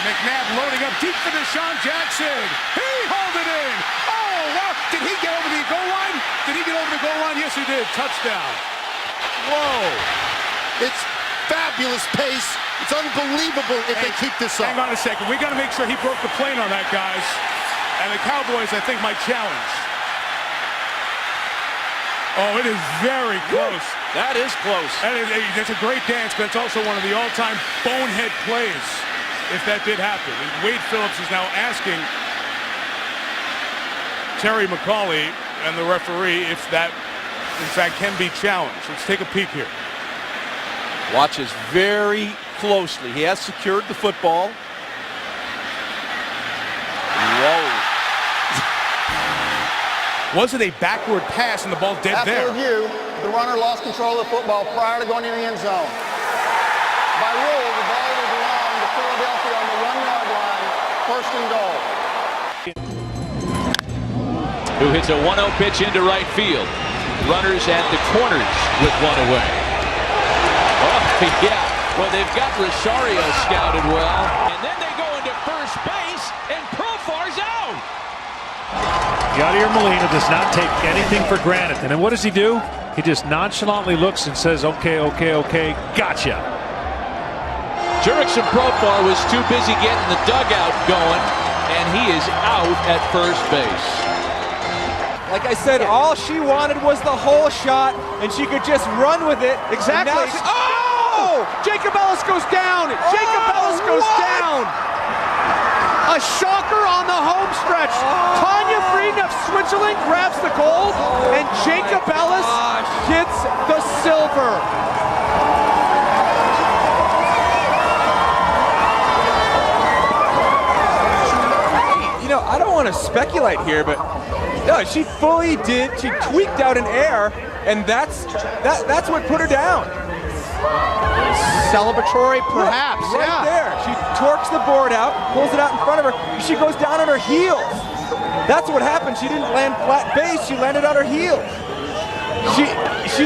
McNabb loading up deep for Deshaun Jackson. He hauled it in. Oh, wow. Did he get over the goal line? Did he get over the goal line? Yes, he did. Touchdown. Whoa. It's fabulous pace. It's unbelievable if they keep this up. Hang on a second. We got to make sure he broke the plane on that, guys. And the Cowboys, I think, might challenge. Oh, it is very close. That is close. That's a great dance, but it's also one of the all-time bonehead plays, if that did happen. And Wade Phillips is now asking Terry McCauley and the referee if that, in fact, can be challenged. Let's take a peek here. Watches very closely. He has secured the football. Whoa. Was it a backward pass and the ball dead After there? review, the runner lost control of the football prior to going into the end zone. By rule, the ball will belong to Philadelphia on the 1-yard line, first and goal. Who hits a 1-0 pitch into right field. Runners at the corners with one away. Oh, yeah. Well, they've got Rosario scouted well. And then they go into first base, and Profar's out. Yadier Molina does not take anything for granted. And then what does he do? He just nonchalantly looks and says, okay, gotcha. Jurickson Profar was too busy getting the dugout going, and he is out at first base. Like I said, all she wanted was the whole shot, and she could just run with it. Exactly. Oh! Jacob Ellis goes down! Jacob Ellis goes down! A shocker on the home stretch. Tanya Frieden of Switzerland grabs the gold, and Jacob Ellis gets the silver. You know, I don't want to speculate here, but no, she fully did. She tweaked out an air, and that's what put her down. Celebratory, perhaps. Right there. She torques the board out, pulls it out in front of her. She goes down on her heels. That's what happened. She didn't land flat base. She landed on her heels. She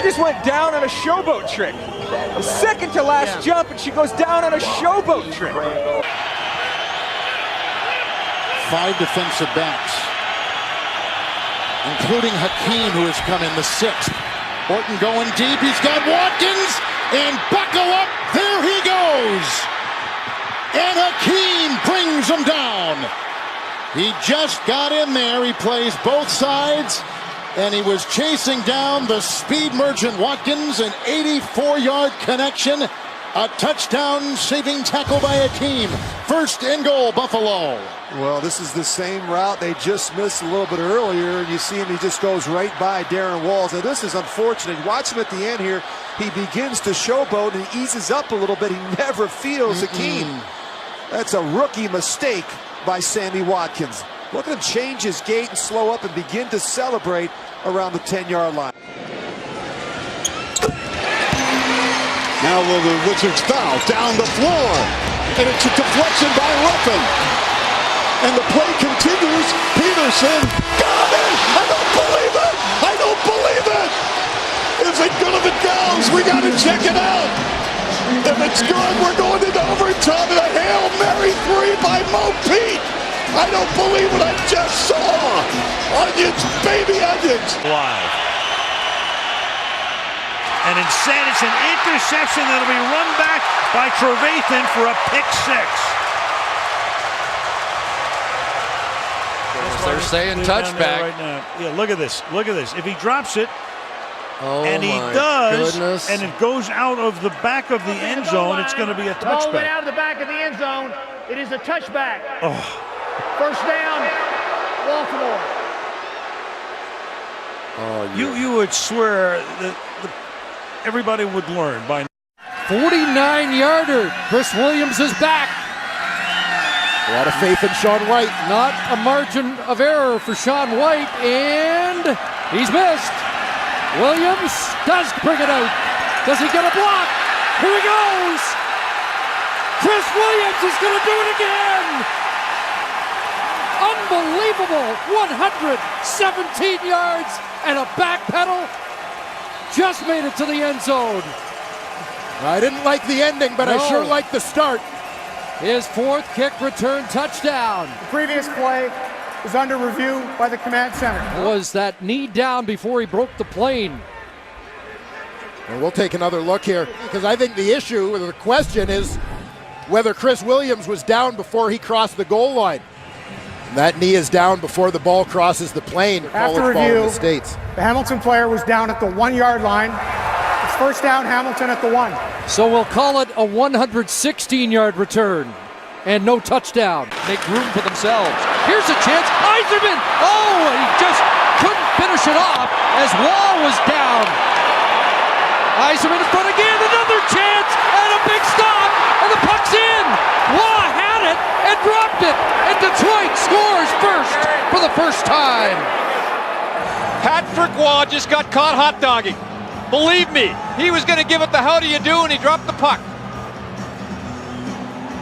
just went down on a showboat trick. The second to last jump, and she goes down on a showboat trick. 5 defensive backs, including Hakeem, who has come in the 6th. Orton going deep. He's got Watkins, and buckle up. There he goes. And Hakeem brings him down. He just got in there. He plays both sides, and he was chasing down the speed merchant Watkins. An 84-yard connection. A touchdown saving tackle by Hakeem. First and goal, Buffalo. Well, this is the same route they just missed a little bit earlier, and you see him, he just goes right by Darren Walls. Now, this is unfortunate. Watch him at the end here. He begins to showboat, and he eases up a little bit. He never feels Hakeem. That's a rookie mistake by Sammy Watkins. Look at him change his gait and slow up and begin to celebrate around the 10-yard line. Now will the Wizards foul down the floor, and it's a deflection by Ruffin. And the play continues. Peterson got it! I don't believe it! I don't believe it! Is it good if it goes? We got to check it out. If it's good, we're going into overtime. And a Hail Mary 3 by Mo Pete. I don't believe what I just saw. Onions, baby onions. Live. And instead, it's an interception that'll be run back by Trevathan for a pick 6. They're saying touchback. Right now. Yeah, look at this. Look at this. If he drops it, and he Goodness. and it goes out of the back of the end zone, it's going to be a touchback. Ball went out of the back of the end zone. It is a touchback. Oh. First down, Baltimore. Oh, you would swear that everybody would learn by 49-yarder. Chris Williams is back. A lot of faith in Sean White. Not a margin of error for Sean White, and he's missed. Williams does bring it out. Does he get a block? Here he goes. Chris Williams is going to do it again. Unbelievable. 117 yards and a back pedal. Just made it to the end zone. I didn't like the ending, but I sure liked the start. His fourth kick return touchdown. The previous play is under review by the command center. Was that knee down before he broke the plane? And we'll take another look here, because I think the issue, or the question, is whether Chris Williams was down before he crossed the goal line. And that knee is down before the ball crosses the plane. After review, the Hamilton player was down at the 1 yard line. It's first down, Hamilton at the 1. So we'll call it a 116-yard return and no touchdown. Make room for themselves. Here's a chance. Eiserman! Oh, he just couldn't finish it off as Wall was down. Eiserman in front again, another chance, and a big stop, and the puck's in. Waugh had it and dropped it, and Detroit scores first for the first time. Patrick Waugh just got caught hot dogging. Believe me, he was going to give it the how do you do, and he dropped the puck.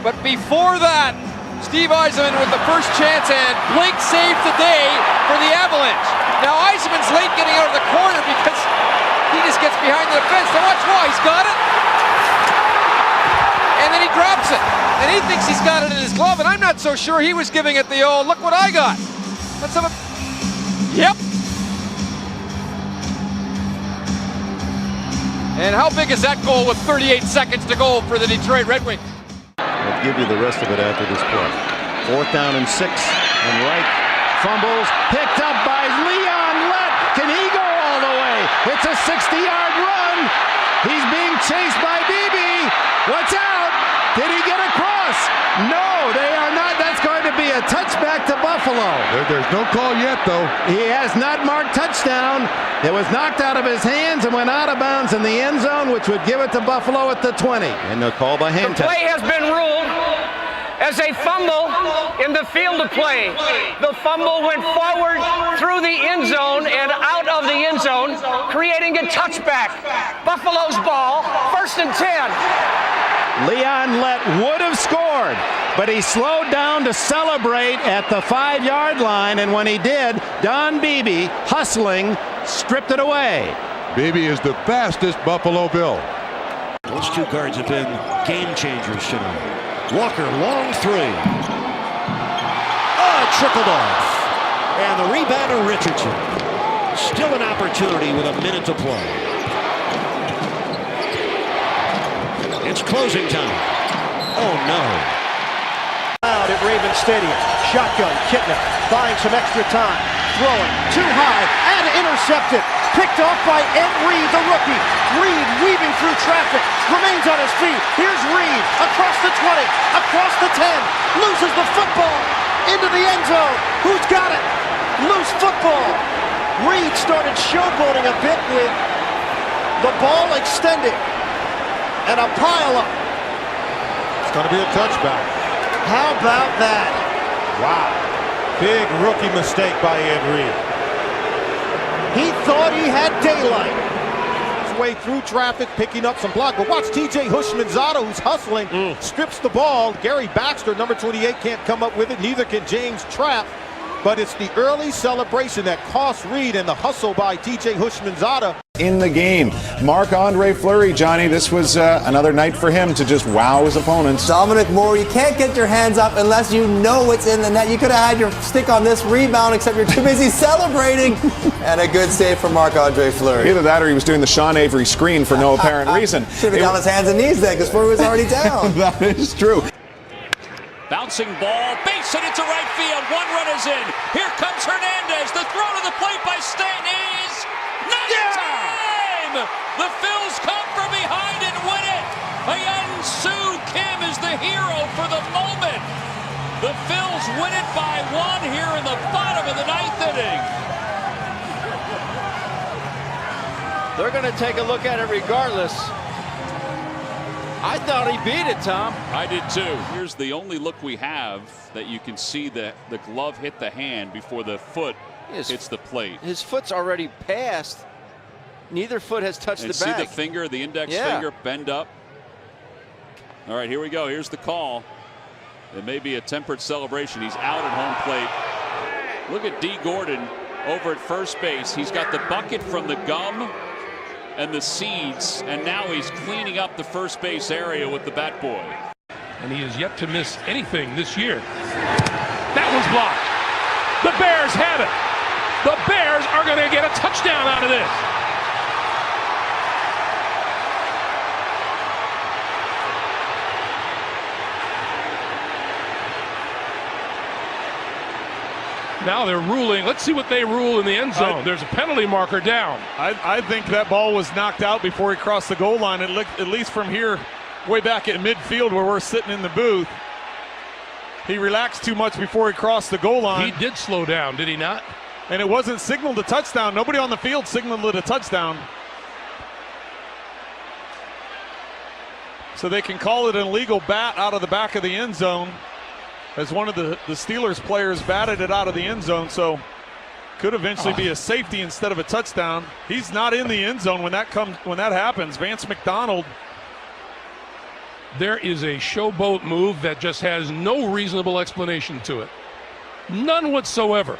But before that, Steve Eiserman with the first chance, and Blake saved the day for the Avalanche. Now Eiserman's late getting out of the corner because he just gets behind the defense. Now watch Waugh, he's got it. And then he drops it. And he thinks he's got it in his glove, and I'm not so sure he was giving it the old, look what I got. Let's have a, yep. And how big is that goal with 38 seconds to go for the Detroit Red Wings? I'll give you the rest of it after this play. 4th down and 6, and Reich fumbles, picked up by Leon Lett. Can he go all the way? It's a 60-yard run. He's being chased by Beebe. Watch out. Did he get across? No, they are not. That's going to be a touchback to Buffalo. There's no call yet, though. He has not marked touchdown. It was knocked out of his hands and went out of bounds in the end zone, which would give it to Buffalo at the 20. And the call by hand The play has been ruled as a fumble in the field of play. The fumble went forward through the end zone and out of the end zone, creating a touchback. Buffalo's ball, 1st and 10. Leon Lett would have scored, but he slowed down to celebrate at the 5-yard line, and when he did, Don Beebe, hustling, stripped it away. Beebe is the fastest Buffalo Bill. Those two guards have been game changers tonight. Walker, long 3. Trickled off. And the rebound to Richardson. Still an opportunity with a minute to play. It's closing time. Oh, no. Out at Raven Stadium. Shotgun, Kitna buying some extra time. Throwing too high and intercepted. Picked off by Ed Reed, the rookie. Reed weaving through traffic. Remains on his feet. Here's Reed across the 20, across the 10. Loses the football into the end zone. Who's got it? Loose football. Reed started showboating a bit with the ball extending. And a pile-up. It's going to be a touchback. How about that? Wow. Big rookie mistake by Ed Reed. He thought he had daylight. His way through traffic, picking up some block. But watch T.J. Hushmanzada, who's hustling, strips the ball. Gary Baxter, number 28, can't come up with it. Neither can James Trapp. But it's the early celebration that cost Reed and the hustle by T.J. Hushmanzada. In the game, Marc-Andre Fleury, Johnny, this was another night for him to just wow his opponents. Dominic Moore, you can't get your hands up unless you know what's in the net. You could have had your stick on this rebound, except you're too busy celebrating. And a good save from Marc-Andre Fleury. Either that or he was doing the Sean Avery screen for no apparent reason. Should have been on his hands and knees then, because Fleury was already down. That is true. Bouncing ball, base it into right field. One run is in. Here comes Hernandez. The throw to the plate by Stanton is not in time. The Phils come from behind and win it. A young Soo Kim is the hero for the moment. The Phils win it by 1 here in the bottom of the 9th inning. They're going to take a look at it regardless. I thought he beat it, Tom. I did too. Here's the only look we have that you can see that the glove hit the hand before the foot hits the plate. His foot's already passed. Neither foot has touched the bag. See the finger, the index finger bend up. All right, here we go. Here's the call. It may be a tempered celebration. He's out at home plate. Look at D. Gordon over at first base. He's got the bucket from the gum and the seeds, and now he's cleaning up the first base area with the bat boy. and he has yet to miss anything this year. That one's blocked. The Bears have it. The Bears are going to get a touchdown out of this. Now they're ruling. Let's see what they rule in the end zone. There's a penalty marker down. I think that ball was knocked out before he crossed the goal line. At least from here, way back at midfield where we're sitting in the booth. He relaxed too much before he crossed the goal line. He did slow down, did he not? And it wasn't signaled a touchdown. Nobody on the field signaled it a touchdown. So they can call it an illegal bat out of the back of the end zone, as one of the Steelers players batted it out of the end zone, so could eventually be a safety instead of a touchdown. He's not in the end zone when that happens. Vance McDonald. There is a showboat move that just has no reasonable explanation to it. None whatsoever.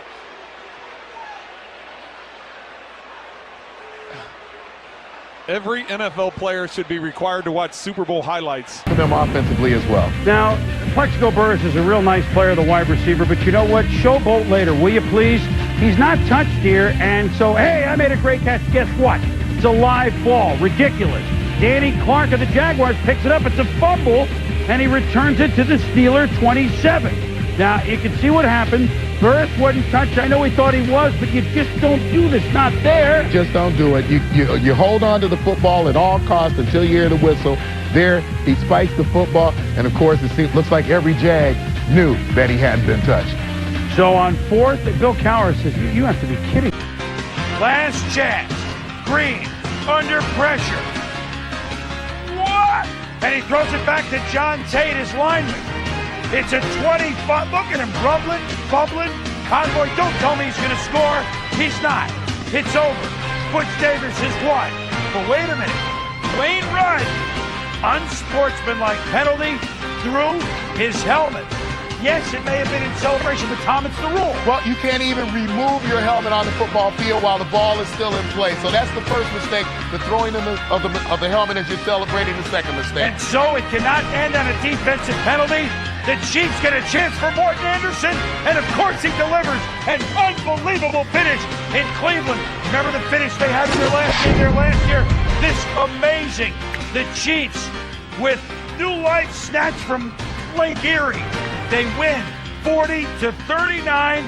Every NFL player should be required to watch Super Bowl highlights. For them offensively as well. Now, Plexico Burris is a real nice player, the wide receiver, but you know what? Showboat later, will you please? He's not touched here, and so, hey, I made a great catch. Guess what? It's a live ball. Ridiculous. Danny Clark of the Jaguars picks it up. It's a fumble, and he returns it to the Steeler 27. Now, you can see what happened. Burris wasn't touched. I know he thought he was, but you just don't do this. Not there. Just don't do it. You hold on to the football at all costs until you hear the whistle. There, he spikes the football, and of course, it looks like every Jag knew that he hadn't been touched. So on fourth, Bill Cowher says, you have to be kidding. Last chance. Green, under pressure. What? And he throws it back to John Tate, his lineman. It's a 25. Look at him, bubbling. Convoy, don't tell me he's going to score. He's not. It's over. Butch Davis has won. But wait a minute. Wayne Rudd, unsportsmanlike penalty, threw his helmet. Yes, it may have been in celebration, but Tom, it's the rule. Well, you can't even remove your helmet on the football field while the ball is still in play. So that's the first mistake, the throwing of the helmet as you're celebrating. The second mistake. And so it cannot end on a defensive penalty. The Chiefs get a chance for Morton Anderson, and of course he delivers an unbelievable finish in Cleveland. Remember the finish they had in their last game there last year? This amazing. The Chiefs, with new life snatched from Lake Erie, they win 40-39.